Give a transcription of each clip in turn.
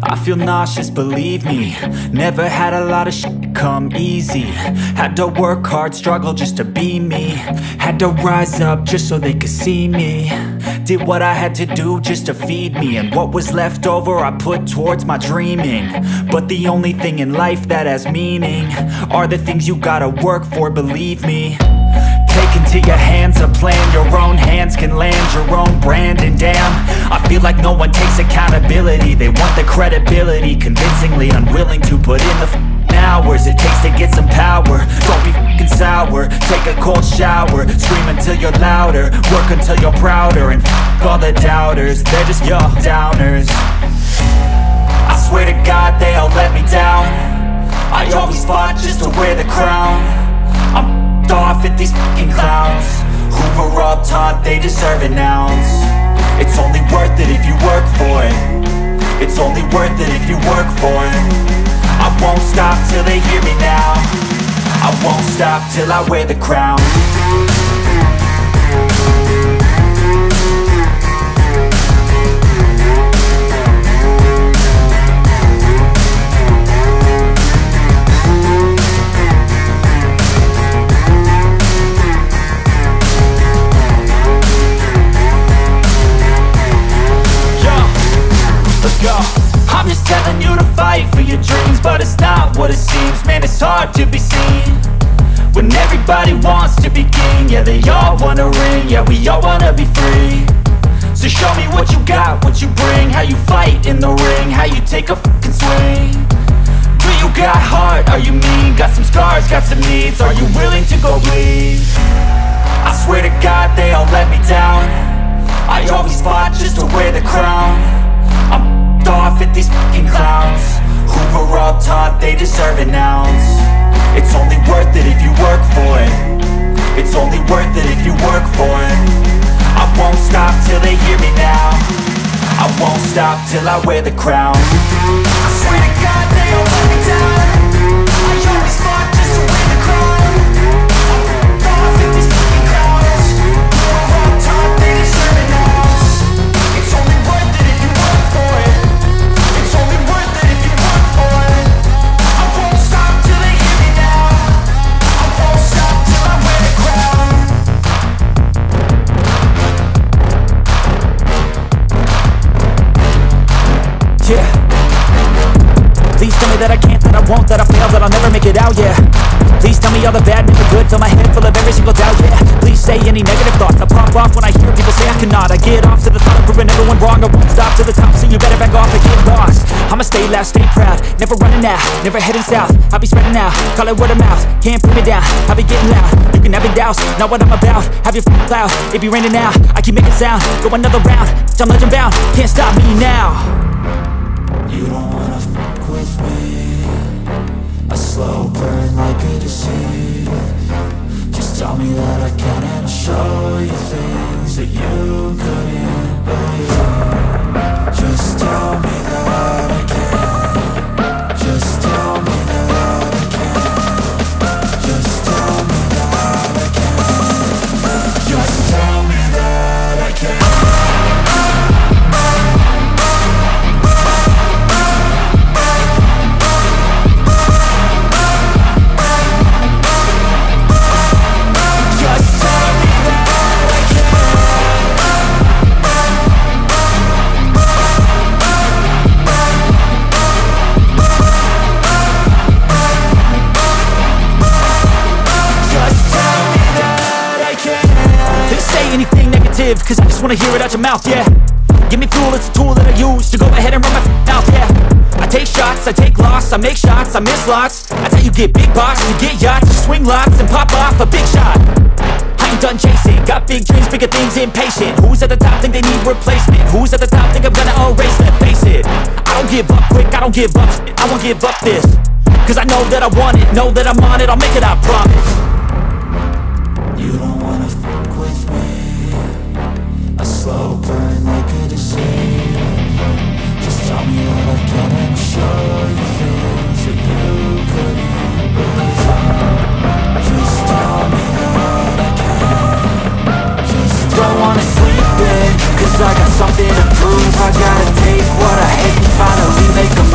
I feel nauseous, believe me. Never had a lot of shit come easy. Had to work hard, struggle just to be me. Had to rise up just so they could see me. Did what I had to do just to feed me. And what was left over I put towards my dreaming. But the only thing in life that has meaning are the things you gotta work for, believe me. Take into your hands a plan. Your own hands can land your own brand. And damn, I feel like no one takes accountability. They want the credibility, convincingly unwilling to put in the hours it takes to get some power. Don't be f***ing sour. Take a cold shower. Scream until you're louder. Work until you're prouder. And f*** all the doubters, they're just your downers. I swear to God they all let me down. I always fought just to wear the crown. I'm off at these fucking clowns who were all taught they deserve an ounce. It's only worth it if you work for it. It's only worth it if you work for it. I won't stop till they hear me now. I won't stop till I wear the crown. I'm just telling you to fight for your dreams, but it's not what it seems. Man, it's hard to be seen when everybody wants to be king. Yeah, they all wanna ring, yeah, we all wanna be free. So show me what you got, what you bring, how you fight in the ring, how you take a fucking swing. Do you got heart, are you mean? Got some scars, got some needs, are you willing to go bleed? I swear to God they all let me down. I always fought just to wear the crown. I'm off at these fucking clowns who were all taught they deserve an ounce. It's only worth it if you work for it. It's only worth it if you work for it. I won't stop till they hear me now. I won't stop till I wear the crown. I swear to God they all let me down. I always fought just to wear the crown. I'm off at these fucking clowns who were all taught they deserve an ounce. It's only worth it if you work for it. It's only worth it if you work for it. I won't stop till they hear me now. I won't stop till I wear the crown. Yeah. Please tell me that I can't, that I won't, that I fail, that I'll never make it out, yeah. Please tell me all the bad, never good, fill my head full of every single doubt, yeah. Please say any negative thoughts, I pop off when I hear people say I cannot. I get off to the thought of proving everyone wrong. I won't stop to the top, so you better back off and get lost. I'ma stay loud, stay proud, never running out, never heading south. I'll be spreading out, call it word of mouth, can't put me down, I'll be getting loud. You can have it douse, not what I'm about, have your f***ing cloud. It be raining now, I keep making sound, go another round, I'm legend bound, can't stop me now. You don't wanna fuck with me, a slow burn like a disease. Just tell me that I can and I'll show you things that you couldn't believe. Just tell me that I can. Just tell me that I can. Just tell me that I can. Just tell me that I can. Cause I just wanna hear it out your mouth, yeah. Give me fuel, it's a tool that I use to go ahead and run my mouth, yeah. I take shots, I take loss, I make shots, I miss lots. That's how you get big box, you get yachts, you swing lots and pop off a big shot. I ain't done chasing, got big dreams, bigger things, impatient. Who's at the top think they need replacement? Who's at the top think I'm gonna erase them? Face it, I don't give up quick, I don't give up shit, I won't give up this. Cause I know that I want it, know that I'm on it, I'll make it, I promise. You don't wanna fuck with me, a slow burn like a disease. Just tell me that I can and show you things that you couldn't believe. Just tell me that I can. Just don't wanna sleep in, cause I got something to prove. I gotta take what I hate and finally make a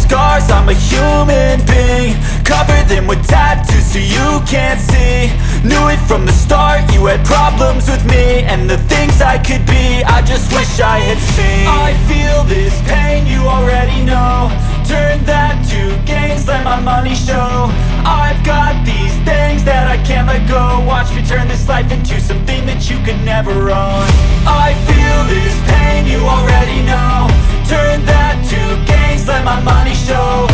scars, I'm a human being. Cover them with tattoos so you can't see. Knew it from the start, you had problems with me and the things I could be, I just wish I had seen. I feel this pain, you already know. Turn that to gains, let my money show. I've got these things that I can't let go. Watch me turn this life into something that you could never own. I feel this pain, you already know. Turn that to gains, let my money show.